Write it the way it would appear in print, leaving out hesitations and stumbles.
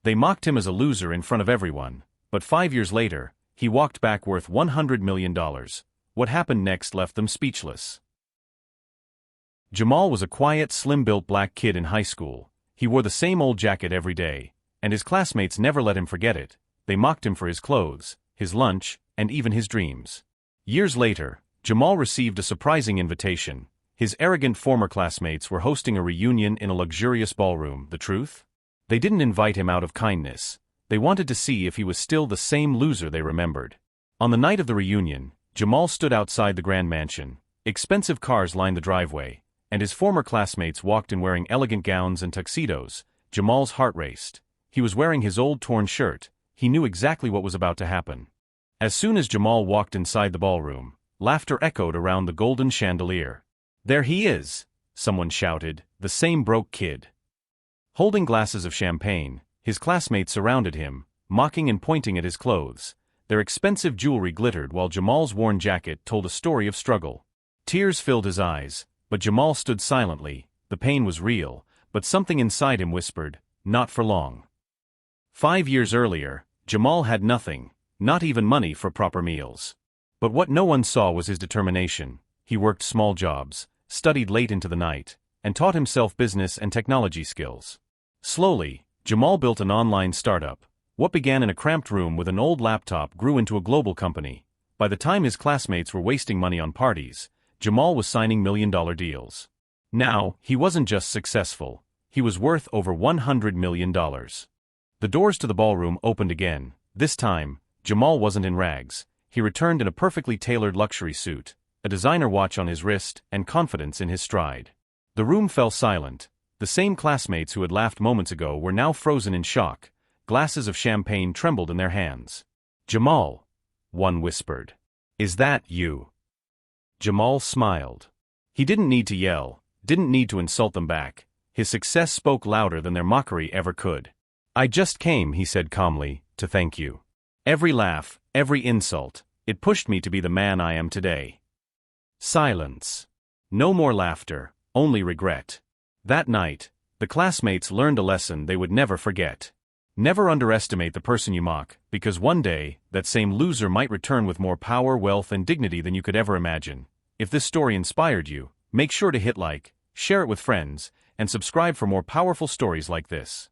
They mocked him as a loser in front of everyone, but 5 years later, he walked back worth $100 million. What happened next left them speechless. Jamal was a quiet, slim-built black kid in high school. He wore the same old jacket every day, and his classmates never let him forget it. They mocked him for his clothes, his lunch, and even his dreams. Years later, Jamal received a surprising invitation. His arrogant former classmates were hosting a reunion in a luxurious ballroom. The truth? They didn't invite him out of kindness. They wanted to see if he was still the same loser they remembered. On the night of the reunion, Jamal stood outside the grand mansion. Expensive cars lined the driveway, and his former classmates walked in wearing elegant gowns and tuxedos. Jamal's heart raced. He was wearing his old torn shirt. He knew exactly what was about to happen. As soon as Jamal walked inside the ballroom, laughter echoed around the golden chandelier. "There he is!" someone shouted, "the same broke kid." Holding glasses of champagne, his classmates surrounded him, mocking and pointing at his clothes. Their expensive jewelry glittered while Jamal's worn jacket told a story of struggle. Tears filled his eyes, but Jamal stood silently. The pain was real, but something inside him whispered, "Not for long." 5 years earlier, Jamal had nothing, not even money for proper meals. But what no one saw was his determination. He worked small jobs, studied late into the night, and taught himself business and technology skills. Slowly, Jamal built an online startup. What began in a cramped room with an old laptop grew into a global company. By the time his classmates were wasting money on parties, Jamal was signing million-dollar deals. Now, he wasn't just successful, he was worth over $100 million. The doors to the ballroom opened again. This time, Jamal wasn't in rags. He returned in a perfectly tailored luxury suit, a designer watch on his wrist, and confidence in his stride. The room fell silent. The same classmates who had laughed moments ago were now frozen in shock. Glasses of champagne trembled in their hands. "Jamal," one whispered. "Is that you?" Jamal smiled. He didn't need to yell, didn't need to insult them back. His success spoke louder than their mockery ever could. "I just came," he said calmly, "to thank you. Every laugh, every insult, it pushed me to be the man I am today." Silence. No more laughter, only regret. That night, the classmates learned a lesson they would never forget. Never underestimate the person you mock, because one day, that same loser might return with more power, wealth, and dignity than you could ever imagine. If this story inspired you, make sure to hit like, share it with friends, and subscribe for more powerful stories like this.